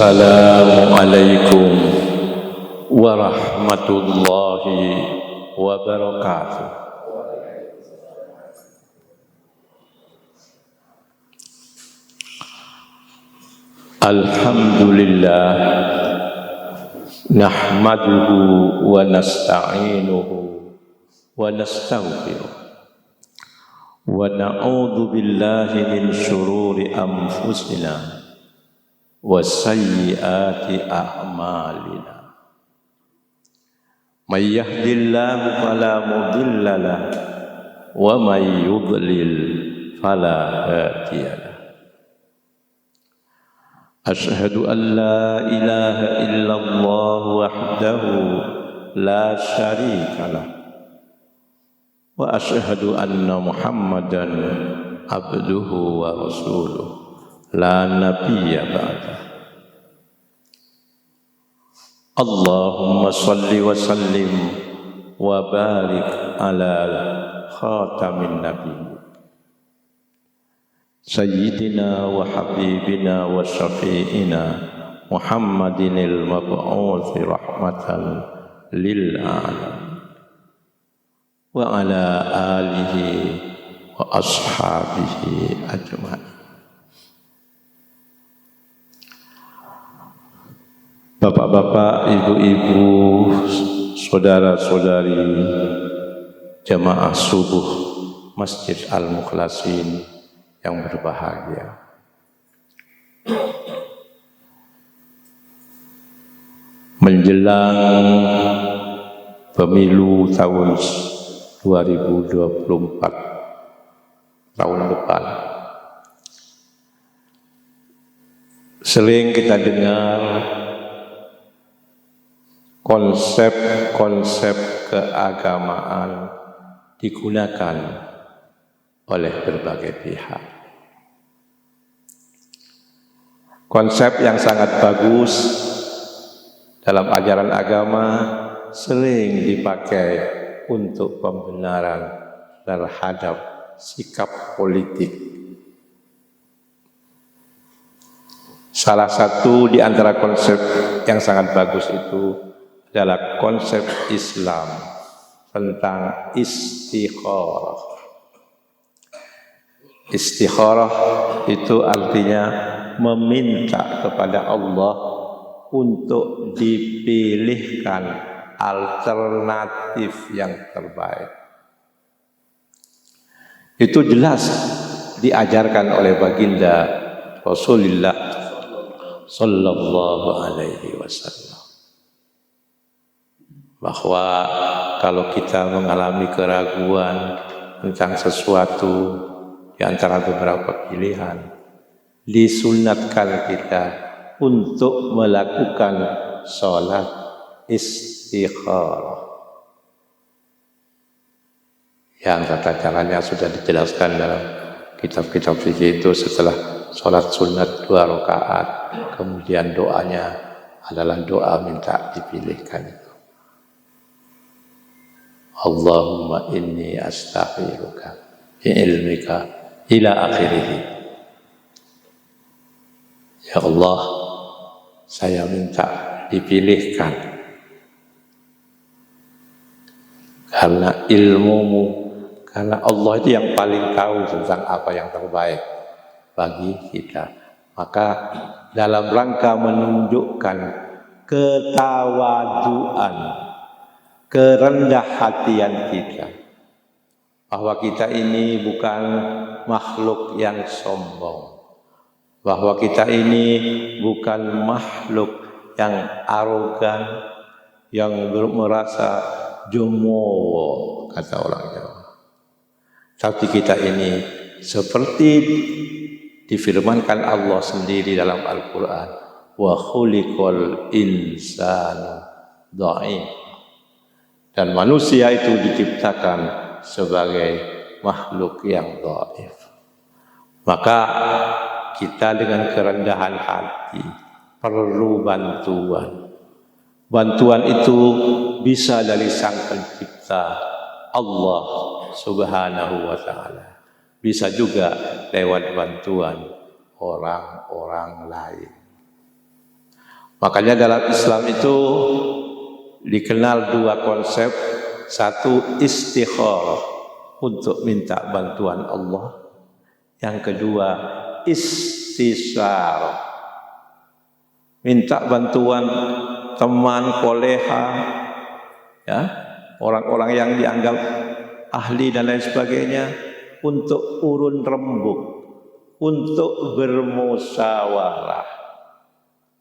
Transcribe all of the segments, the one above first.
Assalamualaikum warahmatullahi wabarakatuh. Alhamdulillah nahmaduhu wa nasta'inuhu wa nastaghfiruh wa na'udzu billahi min syururi anfusina wa sayyiati a'malina. May yahdihillahu fala mudilla lahu wa may yudlil fala hadiya lahu. Asyhadu an la ilaha illallah wahdahu la syarika lah wa asyhadu anna Muhammadan abduhu wa rasuluh la nabiyya ba'da. Allahumma salli wa sallim wa barik ala khatamin nabiyyin sayyidina wa habibina wa syafi'ina Muhammadinil mab'uuthi rahmatan lil alamin wa ala alihi wa ashabihi ajma'in. Bapak-bapak, ibu-ibu, saudara-saudari jamaah subuh Masjid Al-Mukhlasin yang berbahagia. Menjelang pemilu tahun 2024 tahun depan, sering kita dengar konsep-konsep keagamaan digunakan oleh berbagai pihak. Konsep yang sangat bagus dalam ajaran agama sering dipakai untuk pembenaran terhadap sikap politik. Salah satu di antara konsep yang sangat bagus itu adalah konsep Islam tentang istikharah. Istikharah itu artinya meminta kepada Allah untuk dipilihkan alternatif yang terbaik. Itu jelas diajarkan oleh baginda Rasulullah sallallahu alaihi wasallam, bahwa kalau kita mengalami keraguan tentang sesuatu di antara beberapa pilihan, disunatkan kita untuk melakukan sholat istikharah. Yang tata caranya sudah dijelaskan dalam kitab-kitab fikih itu. Setelah sholat sunat 2 rakaat, kemudian doanya adalah doa minta dipilihkan. Allahumma inni astaghfiruka bi'ilmika ila akhirih. Ya Allah, saya minta dipilihkan karena ilmumu, karena Allah itu yang paling tahu tentang apa yang terbaik bagi kita. Maka dalam rangka menunjukkan ketawaduan, kerendah hatian kita, bahwa kita ini bukan makhluk yang sombong, bahwa kita ini bukan makhluk yang arogan, yang merasa jumowo, kata orang Jawa. Tapi kita ini seperti difirmankan Allah sendiri dalam Al-Quran, wa khuliqal insanu dha'if, dan manusia itu diciptakan sebagai makhluk yang dhaif. Maka kita dengan kerendahan hati perlu bantuan. Bantuan itu bisa dari Sang Pencipta Allah Subhanahu wa ta'ala. Bisa juga lewat bantuan orang-orang lain. Makanya dalam Islam itu dikenal dua konsep. Satu, istikharah untuk minta bantuan Allah. Yang kedua, istisyarah, minta bantuan teman, kolega, ya, orang-orang yang dianggap ahli dan lain sebagainya, untuk urun rembuk, untuk bermusyawarah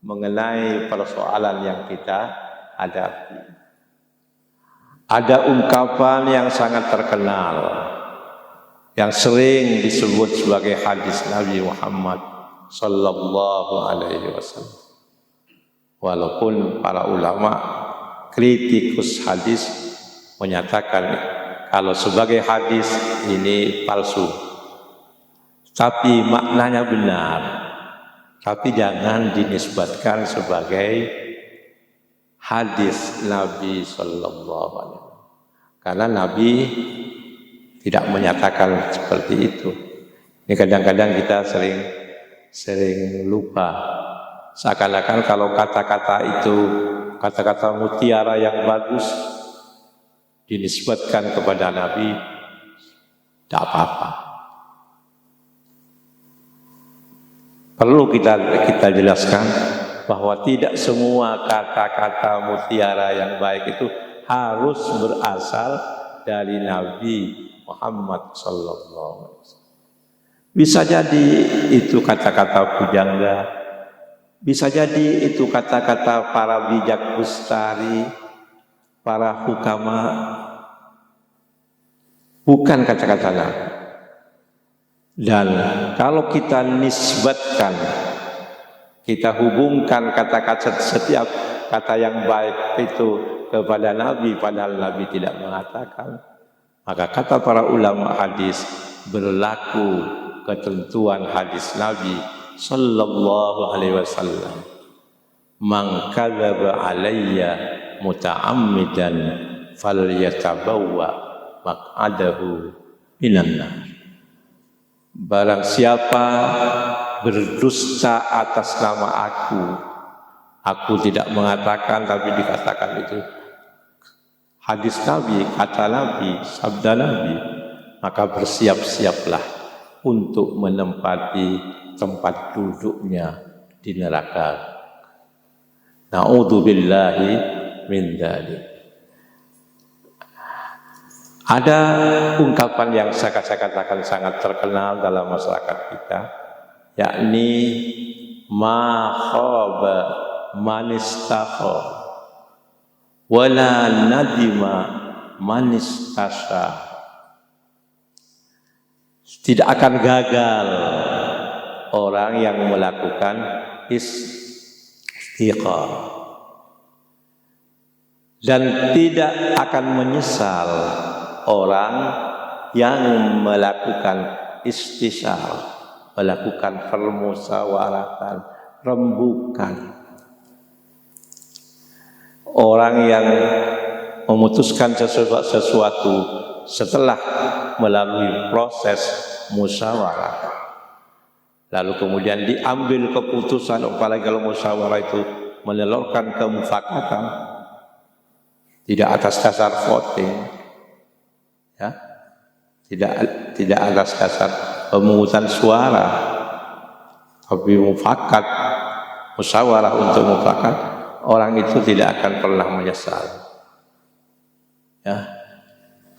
mengenai persoalan yang kita hadapi. Ada ungkapan yang sangat terkenal yang sering disebut sebagai hadis Nabi Muhammad sallallahu alaihi wasallam. Walaupun para ulama kritikus hadis menyatakan kalau sebagai hadis ini palsu, tapi maknanya benar. Tapi jangan dinisbatkan sebagai hadis Nabi sallallahu alaihi wasallam. Karena Nabi tidak menyatakan seperti itu. Ini kadang-kadang kita sering lupa. Seakan-akan kalau kata-kata itu, kata-kata mutiara yang bagus dinisbatkan kepada Nabi, tidak apa-apa. Perlu kita jelaskan bahwa tidak semua kata-kata mutiara yang baik itu harus berasal dari Nabi Muhammad sallallahu alaihi wasallam. Bisa jadi itu kata-kata pujangga, bisa jadi itu kata-kata para bijak bestari, para hukama, bukan kata-kata Nabi. Dan kalau kita nisbatkan, kita hubungkan kata-kata, setiap kata yang baik itu kepada Nabi, padahal Nabi tidak mengatakan, maka kata para ulama hadis berlaku ketentuan hadis Nabi sallallahu alaihi wasallam. Man kadzaba alayya muta'ammidan falyatabawwa maq'adahu minan nar. Barang siapa berdusta atas nama aku tidak mengatakan tapi dikatakan itu hadis Nabi, kata Nabi, sabda Nabi, maka bersiap-siaplah untuk menempati tempat duduknya di neraka. Na'udzubillahi min dzalik. Ada ungkapan yang saya katakan sangat terkenal dalam masyarakat kita, yakni ma khaba man istakha wala nadima man istasha. Tidak akan gagal orang yang melakukan istikharah, dan tidak akan menyesal orang yang melakukan istisyarah, melakukan permusyawaratan, rembukan. Orang yang memutuskan sesuatu setelah melalui proses musyawarah, lalu kemudian diambil keputusan, apalagi kalau musyawarah itu menelurkan kemufakatan, tidak atas dasar voting, ya, tidak atas dasar pemungutan suara, tapi mufakat, musyawarah untuk mufakat, orang itu tidak akan pernah menyesal, ya.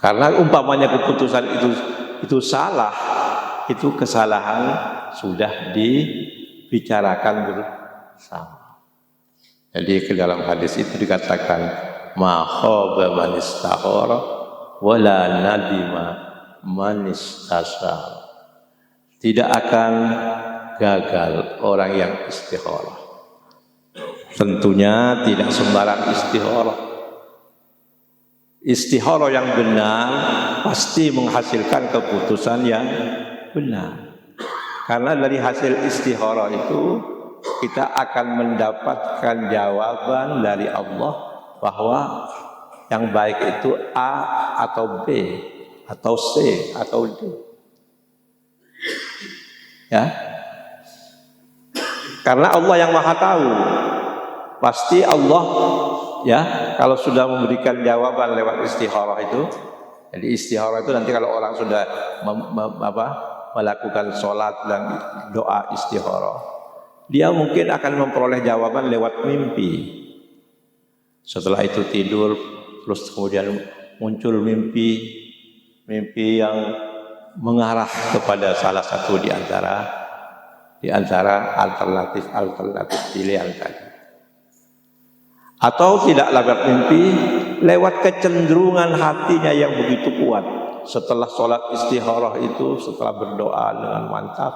Karena umpamanya keputusan itu salah, itu kesalahan sudah dibicarakan bersama. Jadi ke dalam hadis itu dikatakan ma khaba man istakhara wala nadima man istasar. Tidak akan gagal orang yang istikharah. Tentunya tidak sembarang istikharah. Istikharah yang benar pasti menghasilkan keputusan yang benar. Karena dari hasil istikharah itu kita akan mendapatkan jawaban dari Allah bahwa yang baik itu A atau B atau C atau D. Ya. Karena Allah yang Maha tahu. pasti Allah ya kalau sudah memberikan jawaban lewat istikharah itu. Jadi istikharah itu nanti kalau orang sudah melakukan sholat dan doa istikharah, dia mungkin akan memperoleh jawaban lewat mimpi. Setelah itu tidur, terus kemudian muncul mimpi yang mengarah kepada salah satu di antara alternatif pilihan tadi. Atau tidak lewat mimpi, lewat kecenderungan hatinya yang begitu kuat. Setelah sholat istikharah itu, setelah berdoa dengan mantap,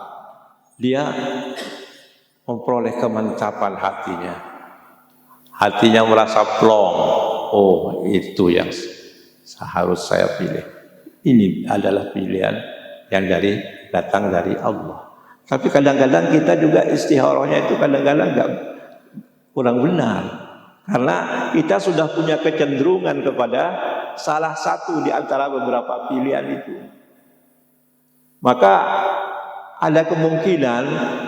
dia memperoleh kemantapan hatinya. Hatinya merasa plong. Oh, itu yang harus saya pilih. Ini adalah pilihan yang datang dari Allah. Tapi kadang-kadang kita juga istikharahnya itu kadang-kadang kurang benar. Karena kita sudah punya kecenderungan kepada salah satu di antara beberapa pilihan itu. Maka ada kemungkinan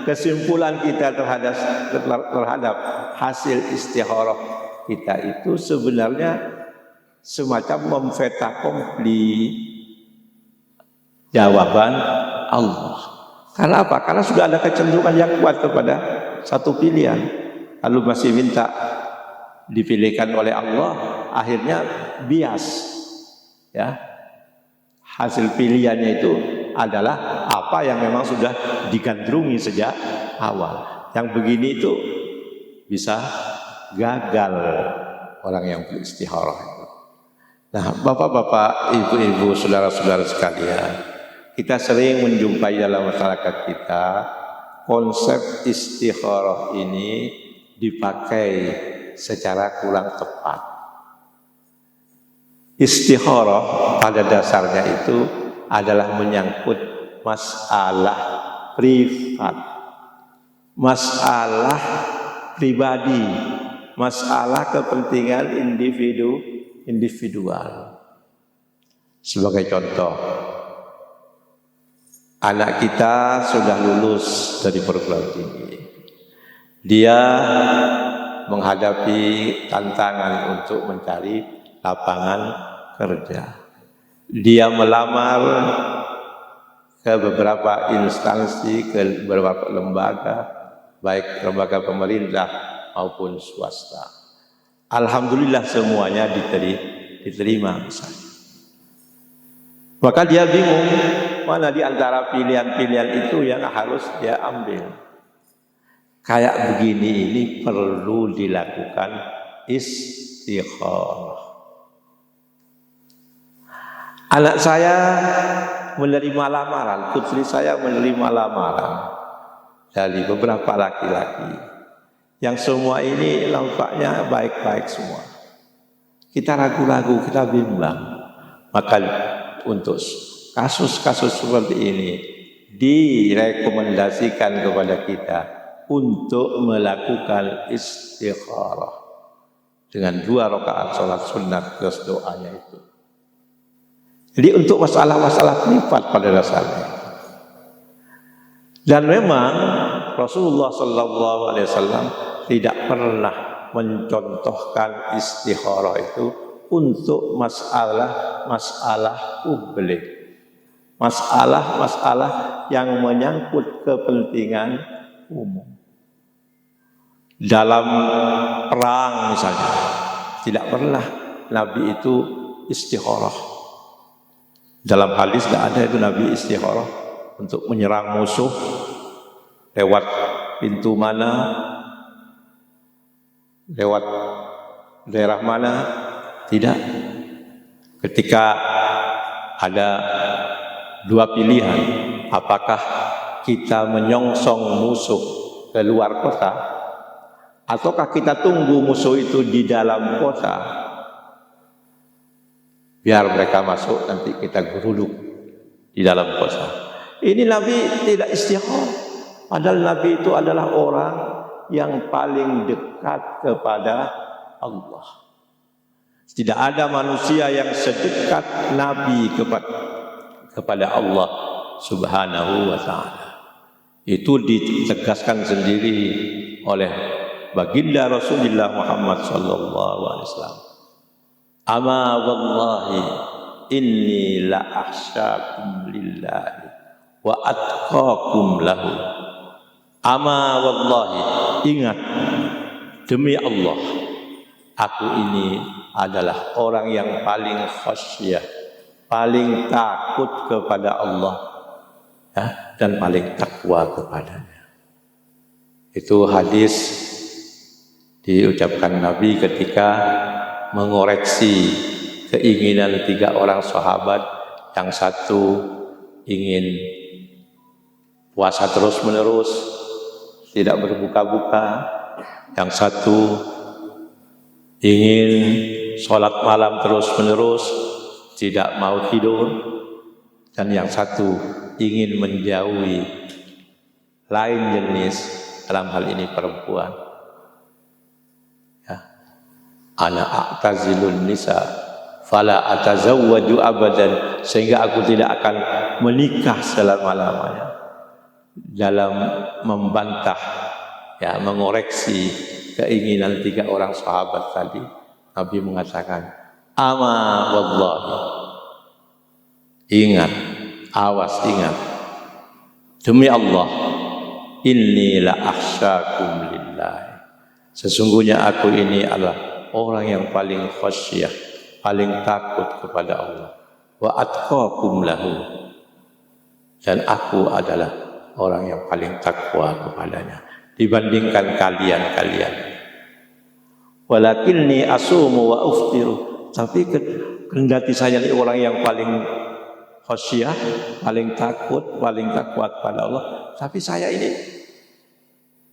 kesimpulan kita terhadap hasil istikharah kita itu sebenarnya semacam memfeta kompli jawaban Allah. Karena apa? Karena sudah ada kecenderungan yang kuat kepada satu pilihan. Lalu masih minta dipilihkan oleh Allah, akhirnya bias. Ya. Hasil pilihannya itu adalah apa yang memang sudah digandrungi sejak awal. Yang begini itu bisa gagal orang yang beristikharah. Nah, bapak-bapak, ibu-ibu, saudara-saudara sekalian, kita sering menjumpai dalam masyarakat kita konsep istikharah ini dipakai secara kurang tepat. Istikharah pada dasarnya itu adalah menyangkut masalah privat, masalah pribadi, masalah kepentingan individual. Sebagai contoh, anak kita sudah lulus dari perguruan tinggi. Dia menghadapi tantangan untuk mencari lapangan kerja. Dia melamar ke beberapa instansi, ke beberapa lembaga, baik lembaga pemerintah maupun swasta. Alhamdulillah semuanya diterima misalnya. Maka dia bingung mana di antara pilihan-pilihan itu yang harus dia ambil. Kayak begini ini perlu dilakukan istikharah. Anak saya menerima lamaran, putri saya menerima lamaran dari beberapa laki-laki yang semua ini nampaknya baik-baik semua. Kita ragu-ragu, kita bimbang. Maka untuk kasus-kasus seperti ini direkomendasikan kepada kita untuk melakukan istikharah dengan 2 rakaat sholat sunat plus doanya itu. Jadi untuk masalah-masalah privat pada dasarnya. Dan memang Rasulullah SAW tidak pernah mencontohkan istikharah itu untuk masalah publik, masalah yang menyangkut kepentingan umum. Dalam perang misalnya, tidak pernah Nabi itu istikharah. Dalam hadis tidak ada itu Nabi istikharah untuk menyerang musuh lewat pintu mana, lewat daerah mana, tidak. Ketika ada 2 pilihan, apakah kita menyongsong musuh ke luar kota, ataukah kita tunggu musuh itu di dalam kota, biar mereka masuk nanti kita geruduk di dalam kota. Ini Nabi tidak istikharah, padahal Nabi itu adalah orang yang paling dekat kepada Allah. Tidak ada manusia yang sedekat Nabi kepada Allah Subhanahu wa ta'ala. Itu ditegaskan sendiri oleh baginda Rasulullah Muhammad sallallahu alaihi wasallam. Ama wallahi inni la akhsyakum lillahi wa atqakum lahu. Ama wallahi, ingat, demi Allah, aku ini adalah orang yang paling khasyah, paling takut kepada Allah, ya, dan paling takwa kepadanya. Itu hadis diucapkan Nabi ketika mengoreksi keinginan 3 orang sahabat. Yang satu ingin puasa terus menerus, tidak berbuka-buka. Yang satu ingin sholat malam terus menerus, tidak mau tidur. Dan yang satu ingin menjauhi lain jenis, dalam hal ini perempuan. Ya. Ana a'tazilun nisa fala atazawwaju abadan, sehingga aku tidak akan menikah selama-lamanya. Dalam membantah, ya, mengoreksi keinginan 3 orang sahabat tadi, Nabi mengatakan, ama wallahi, ingat, awas, ingat, demi Allah, inni la akhsyakum lillahi, sesungguhnya aku ini adalah orang yang paling khasyah, paling takut kepada Allah, wa atqakum lahu, dan aku adalah orang yang paling takwa kepadanya dibandingkan kalian-kalian. Walakinni asumu wa uftiru, tapi kendati saya ini orang yang paling khasyah, paling takut, paling takwa kepada Allah, tapi saya ini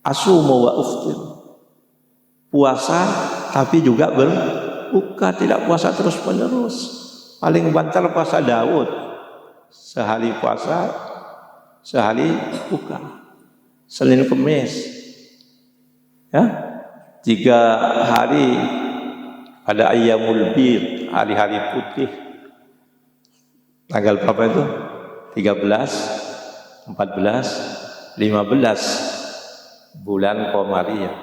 asumu wa uftiru, puasa tapi juga berbuka, tidak puasa terus menerus. Paling bantal puasa Daud, sehari puasa, sehari buka, Senin Kemis, ya, 3 hari ada Ayyamul Bid, hari-hari putih. Tanggal berapa itu? 13, 14, 15 bulan Qamariyah.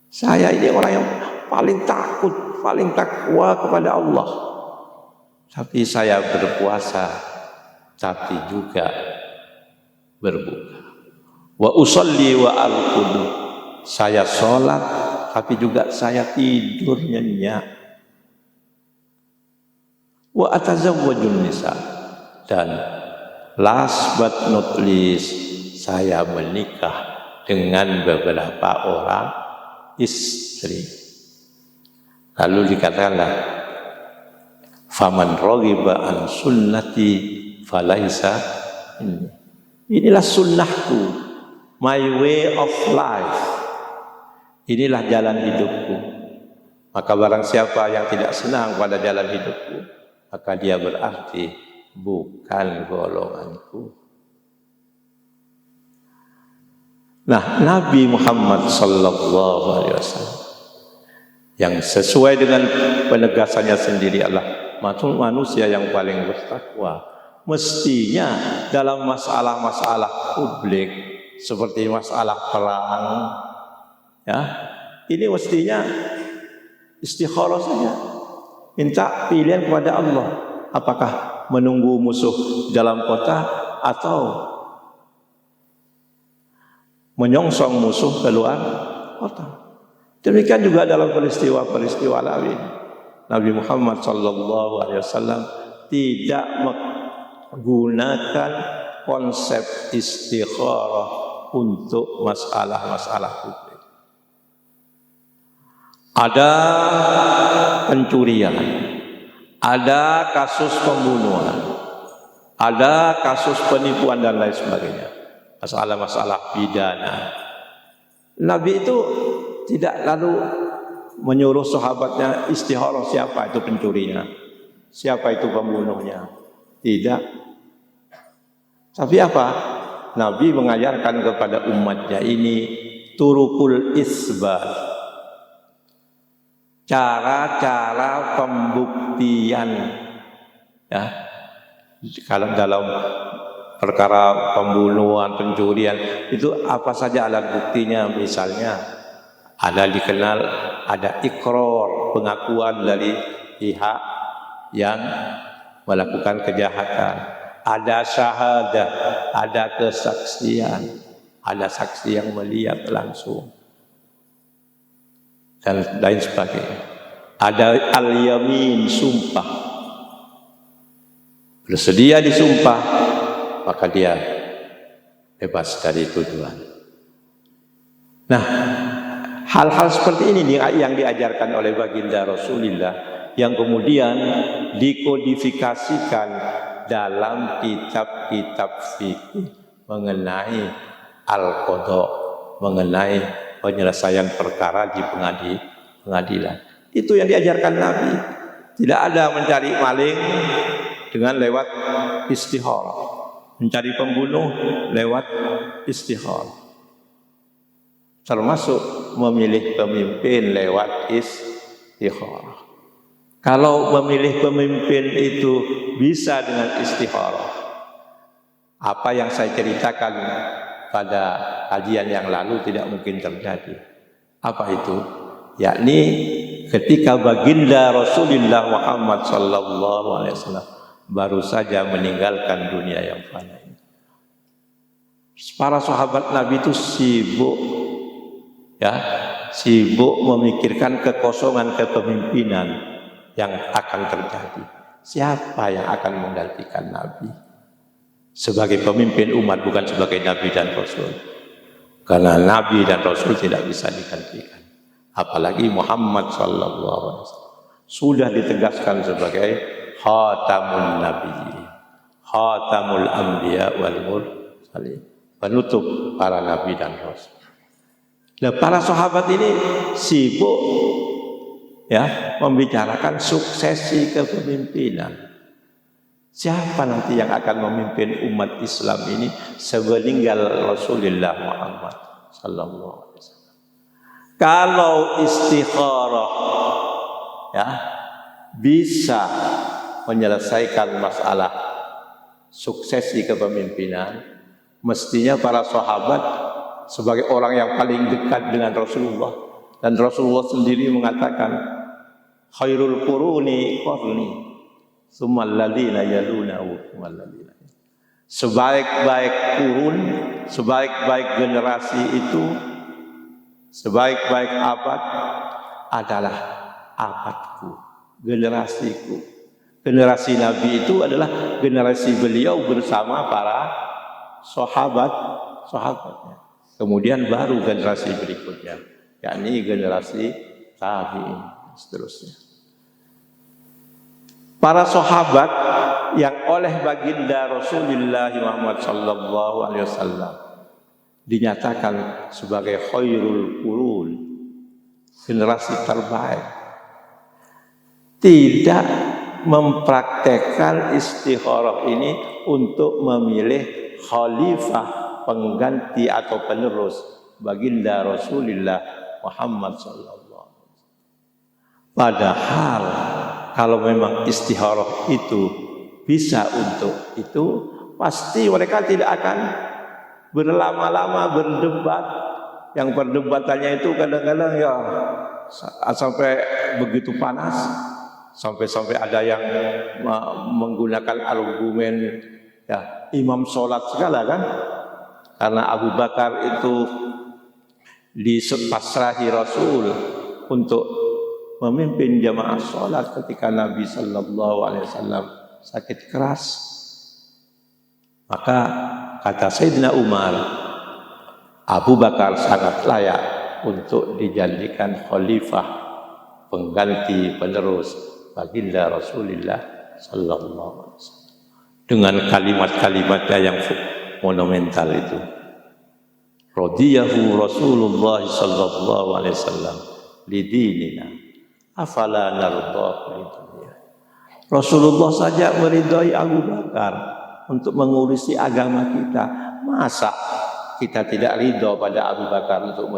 Saya ini orang yang paling takut, paling takwa kepada Allah. Tapi saya berpuasa, tapi juga berbuka. Wa usolli wa alqudu, saya sholat tapi juga saya tidur nyenyak. Wa atazawwajun nisa, dan last but not least, saya menikah dengan beberapa orang istri. Lalu dikatakanlah, faman raghiba an sunnati falaisa ini. Inilah sunnahku, my way of life. Inilah jalan hidupku. Maka barang siapa yang tidak senang pada jalan hidupku, maka dia berarti bukan golonganku. Nah, Nabi Muhammad sallallahu alaihi wasallam yang sesuai dengan penegasannya sendiri adalah manusia yang paling bertakwa. Mestinya dalam masalah-masalah publik seperti masalah perang, ya, ini mestinya istikharah saja, minta pilihan kepada Allah, apakah menunggu musuh dalam kota atau menyongsong musuh keluar kota. Demikian juga dalam peristiwa-peristiwa lain. Nabi Muhammad sallallahu alaihi wasallam tidak menggunakan konsep istikharah untuk masalah-masalah publik. Ada pencurian, ada kasus pembunuhan, ada kasus penipuan dan lain sebagainya, masalah-masalah pidana. Nabi itu tidak lalu menyuruh sahabatnya istikharah siapa itu pencurinya, siapa itu pembunuhnya. Tidak. Tapi apa? Nabi mengajarkan kepada umatnya ini turukul isbat, cara-cara pembuktian, ya. Kalau dalam perkara pembunuhan, pencurian, itu apa saja alat buktinya. Misalnya Ada dikenal, ada ikrar, pengakuan dari pihak yang melakukan kejahatan. Ada syahadah, ada kesaksian, ada saksi yang melihat langsung, dan lain sebagainya. Ada al-yamin, sumpah. Bersedia disumpah, maka dia bebas dari tuduhan. Nah, hal-hal seperti ini yang diajarkan oleh baginda Rasulullah, yang kemudian dikodifikasikan dalam kitab-kitab fikih mengenai al-qadha, mengenai penyelesaian perkara di pengadilan. Itu yang diajarkan Nabi. Tidak ada mencari maling dengan lewat istikharah, mencari pembunuh lewat istikharah, termasuk memilih pemimpin lewat istikharah. Kalau memilih pemimpin itu bisa dengan istikharah, apa yang saya ceritakan pada kajian yang lalu tidak mungkin terjadi. Apa itu? Yakni ketika baginda Rasulullah Muhammad SAW baru saja meninggalkan dunia yang fana ini, para sahabat Nabi itu sibuk memikirkan kekosongan kepemimpinan yang akan terjadi. Siapa yang akan menggantikan Nabi sebagai pemimpin umat, bukan sebagai Nabi dan Rasul? Karena Nabi dan Rasul tidak bisa digantikan. Apalagi Muhammad SAW sudah ditegaskan sebagai khatamun nabiyyin, khatamul anbiya wal mursalin, penutup para nabi dan rasul. Nah, para sahabat ini sibuk membicarakan suksesi kepemimpinan. Siapa nanti yang akan memimpin umat Islam ini sepeninggal Rasulullah Muhammad sallallahu alaihi wasallam? Kalau istikharah bisa menyelesaikan masalah suksesi kepemimpinan, mestinya para sahabat sebagai orang yang paling dekat dengan Rasulullah, dan Rasulullah sendiri mengatakan khairul quruni qarni tsummal ladzina yalunahu tsummal ladzina. Sebaik-baik kurun, sebaik-baik generasi itu, sebaik-baik abad adalah abadku, generasiku. Generasi Nabi itu adalah generasi beliau bersama para sahabatnya. Kemudian baru generasi berikutnya, yakni generasi tabi'in, seterusnya. Para sahabat yang oleh baginda Rasulullah Muhammad sallallahu alaihi wasallam dinyatakan sebagai khairul qurun, generasi terbaik, tidak mempraktekkan istikharah ini untuk memilih khalifah, pengganti atau penerus baginda Rasulullah Muhammad sallallahu alaihi wasallam. Padahal kalau memang istikharah itu bisa untuk itu, pasti mereka tidak akan berlama-lama berdebat. Yang perdebatannya itu kadang-kadang sampai begitu panas, sampai ada yang menggunakan argumen imam sholat segala kan, karena Abu Bakar itu dipasrahi Rasul untuk memimpin jamaah sholat ketika Nabi sallallahu alaihi wasallam sakit keras. Maka kata Sayyidina Umar, Abu Bakar sangat layak untuk dijadikan khalifah, pengganti penerus baginda Rasulullah sallallahu alaihi wasallam, dengan kalimat-kalimatnya yang monumental itu. Radiyahu Rasulullah sallallahu alaihi wasallam lidinina afala nardahu lidunya. Rasulullah saja meridhai Abu Bakar untuk mengurusi agama kita. Masa kita tidak ridho pada Abu Bakar untuk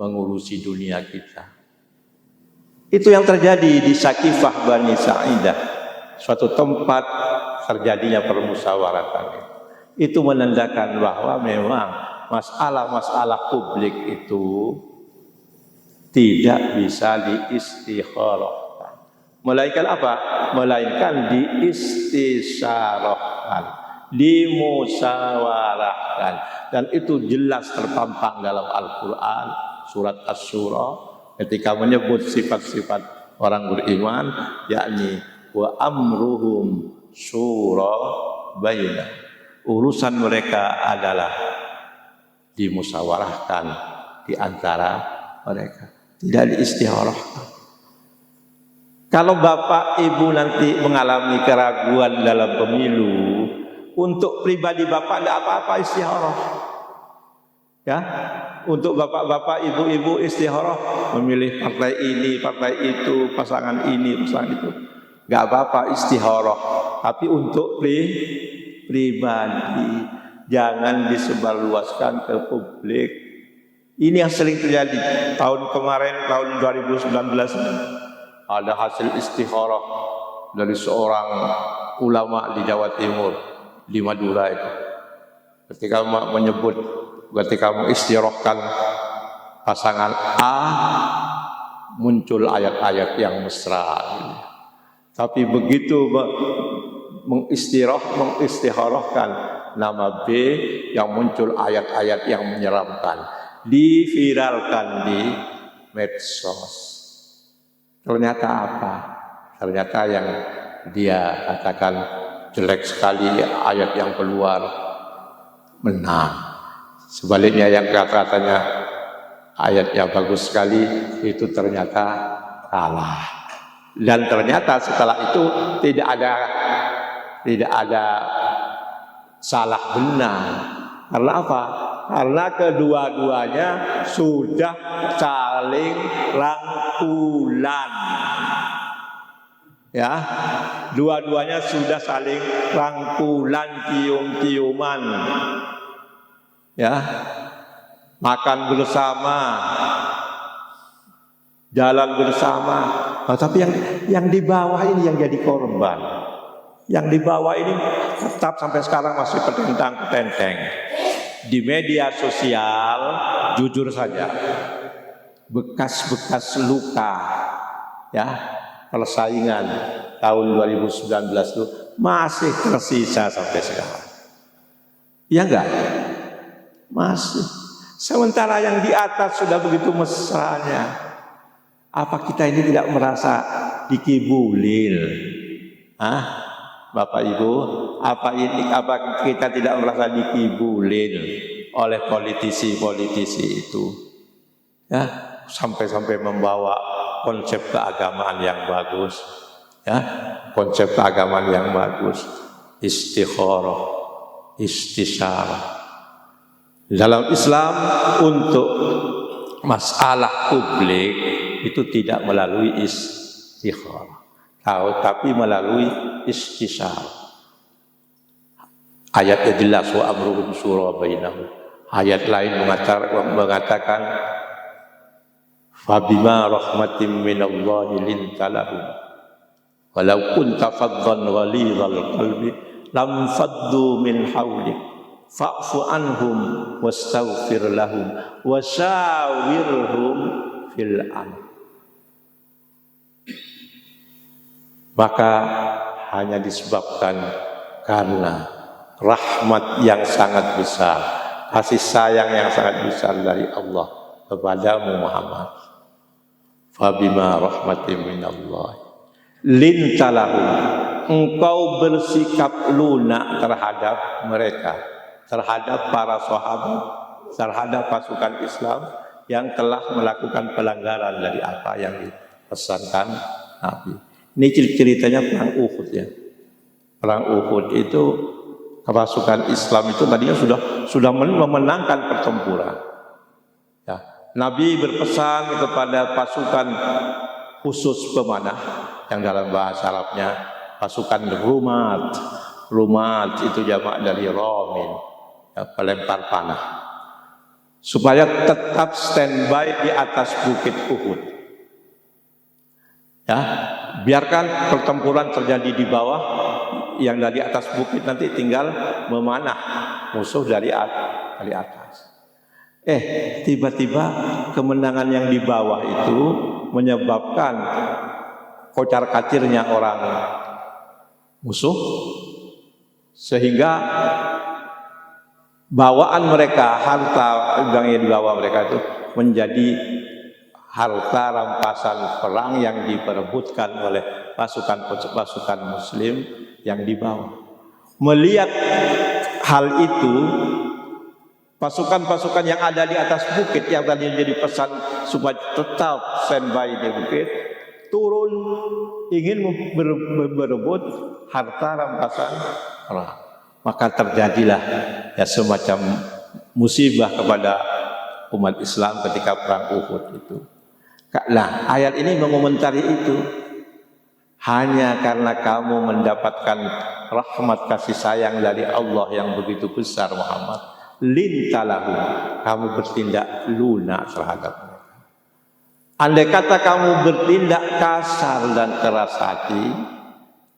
mengurusi dunia kita? Itu yang terjadi di Sakifah Bani Sa'idah, suatu tempat terjadinya permusyawaratan. Itu menandakan bahwa memang masalah-masalah publik itu tidak bisa diistikharahkan. Melainkan apa? Melainkan diistisyarahkan, dimusyawarahkan. Dan itu jelas terpampang dalam Al-Quran, surat Asy-Syura, ketika menyebut sifat-sifat orang beriman, yakni wa amruhum syura bainah. Urusan mereka adalah dimusyawarahkan di antara mereka, tidak diistikharahkan. Kalau bapak ibu nanti mengalami keraguan dalam pemilu, untuk pribadi bapak tidak apa-apa istikharah. Ya, untuk bapak-bapak, ibu-ibu istikharah, memilih partai ini, partai itu, pasangan ini, pasangan itu, nggak apa-apa istikharah. Tapi untuk pribadi, jangan disebarluaskan ke publik. Ini yang sering terjadi. Tahun kemarin, tahun 2019, ada hasil istikharah dari seorang ulama di Jawa Timur, di Madura itu. Ketika mengistikharahkan pasangan A, muncul ayat-ayat yang mesra. Tapi begitu mengistikharahkan nama B, yang muncul ayat-ayat yang menyeramkan, diviralkan di medsos. Ternyata apa? Ternyata yang dia katakan jelek sekali ayat yang keluar menang. Sebaliknya yang katanya ayat yang bagus sekali itu ternyata kalah. Dan ternyata setelah itu tidak ada salah benar. Karena apa? Karena kedua-duanya sudah saling rangkulan. Ya, dua-duanya sudah saling rangkulan, cium-ciuman. Ya, makan bersama, jalan bersama. Oh, tapi yang di bawah ini yang jadi korban. Yang di bawah ini tetap sampai sekarang masih petentang-petenteng. Di media sosial, jujur saja, bekas-bekas luka, ya, persaingan tahun 2019 itu masih tersisa sampai sekarang. Ya enggak? Masih. Sementara yang di atas sudah begitu mesranya. Apa kita ini tidak merasa dikibulin? Hah? Bapak Ibu, apa kita tidak merasa dikibulin oleh politisi-politisi itu? Ya, sampai-sampai membawa konsep keagamaan yang bagus, ya, konsep keagamaan yang bagus, istikharah, istisyarah. Dalam Islam untuk masalah publik itu tidak melalui istikharah, tapi melalui istisyarah. Ayatnya jelas, wa amruhum syura bainahum. Ayat lain mengatakan fabima rahmatin minallahi linta lahum walau kunta faddan ghalidhal qalbi lam faddu min hawlik fa'fu anhum wastaghfir lahum wasyawirhum fil amr. Maka hanya disebabkan karena rahmat yang sangat besar, kasih sayang yang sangat besar dari Allah kepadamu Muhammad. Fabima rahmatin minallah lintalahum, engkau bersikap lunak terhadap mereka, terhadap para sahabat, terhadap pasukan Islam yang telah melakukan pelanggaran dari apa yang dipesankan Nabi. Ini ceritanya perang Uhud, ya. Perang Uhud itu pasukan Islam itu tadinya sudah memenangkan pertempuran. Ya. Nabi berpesan kepada pasukan khusus pemanah yang dalam bahasa Arabnya pasukan rumat. Rumat itu jamak dari ramin, ya, pelempar panah, supaya tetap standby di atas bukit Uhud. Ya, biarkan pertempuran terjadi di bawah, yang dari atas bukit nanti tinggal memanah musuh dari atas. Tiba-tiba kemenangan yang di bawah itu menyebabkan kocar-kacirnya orang musuh, sehingga bawaan mereka, harta yang dibawa mereka itu menjadi harta rampasan perang yang diperebutkan oleh pasukan muslim yang dibawa. Melihat hal itu, pasukan-pasukan yang ada di atas bukit yang tadi jadi pesan supaya tetap standby di bukit, turun ingin berebut harta rampasan perang. Maka terjadilah ya semacam musibah kepada umat Islam ketika perang Uhud itu. Nah, ayat ini mengomentari itu. Hanya karena kamu mendapatkan rahmat kasih sayang dari Allah yang begitu besar, Muhammad, lintalahu, kamu bertindak lunak terhadap mereka. Andai kata kamu bertindak kasar dan keras hati,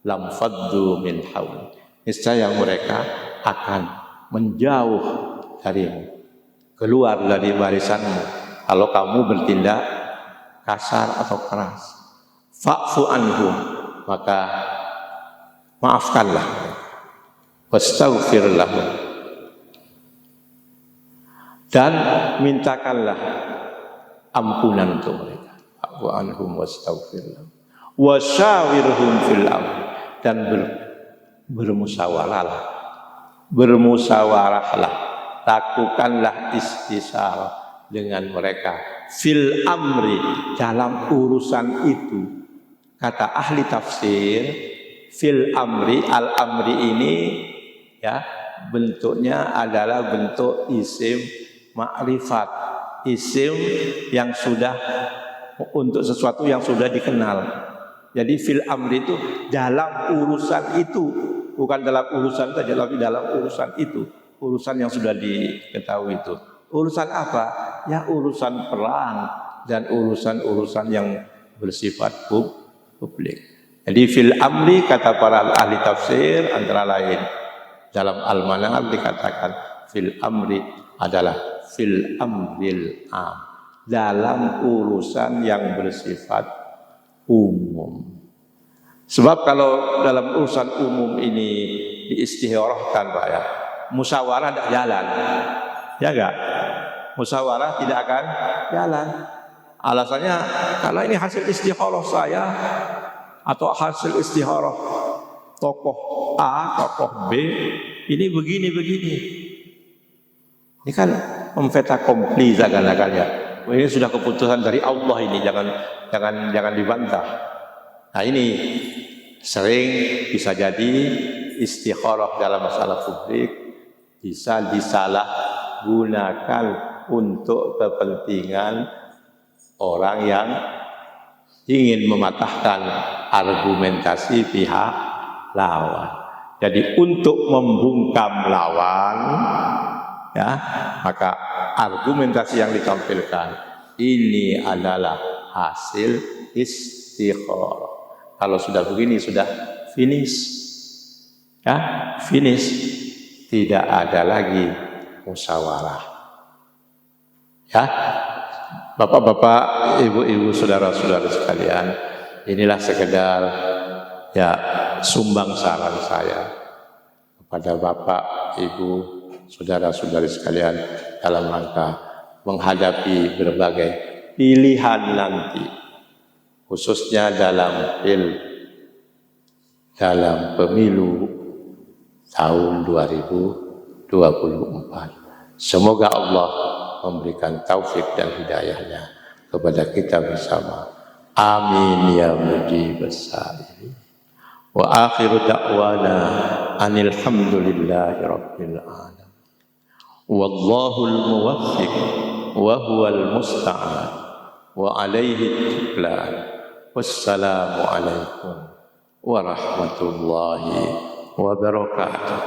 lam faddu min haul, niscaya mereka akan menjauh darimu, keluar dari barisanmu kalau kamu bertindak kasar atau keras. Fa'fu anhum, maka maafkanlah, wastaghfir lahum, dan mintakanlah ampunan untuk mereka. Fa'fu anhum wastaghfir lahum wasyawirhum fil amr, dan bermusyawarahlah, lakukanlah istisyarah dengan mereka fil amri, dalam urusan itu. Kata ahli tafsir, fil amri, al amri ini ya bentuknya adalah bentuk isim ma'rifat, isim yang sudah untuk sesuatu yang sudah dikenal. Jadi fil amri itu dalam urusan itu, bukan dalam urusan saja, tapi dalam urusan itu, urusan yang sudah diketahui itu. Urusan apa? Ya urusan perang dan urusan-urusan yang bersifat publik. Jadi fil amri, kata para ahli tafsir antara lain dalam Al-Manar dikatakan fil amri adalah fil amril am, dalam urusan yang bersifat umum. Sebab kalau dalam urusan umum ini diistiharahkan, Pak ya, musyawarah tidak jalan. Ya enggak? Musyawarah tidak akan jalan. Alasannya karena ini hasil istikharah saya atau hasil istikharah tokoh A, tokoh B, ini begini. Ini kan memfeta kompli seakan-akannya. Ini sudah keputusan dari Allah, ini jangan dibantah. Nah, ini sering bisa jadi istikharah dalam masalah publik bisa disalahgunakan untuk kepentingan orang yang ingin mematahkan argumentasi pihak lawan. Jadi untuk membungkam lawan, ya, maka argumentasi yang ditampilkan ini adalah hasil istikharah. Kalau sudah begini sudah finish, ya, finish, tidak ada lagi musyawarah. Ya, bapak-bapak, ibu-ibu, saudara-saudara sekalian, inilah sekedar ya sumbang saran saya kepada bapak, ibu, saudara-saudari sekalian dalam rangka menghadapi berbagai pilihan nanti, khususnya dalam pemilu tahun 2024. Semoga Allah memberikan taufik dan hidayahnya kepada kita bersama. Amin ya mujibas sa'ilin. Wa akhiru da'wana anil hamdulillahi rabbil alamin. Wallahul muwaffiq wa huwal musta'an wa alaihi tuklan. Wassalamu alaikum warahmatullahi wabarakatuh.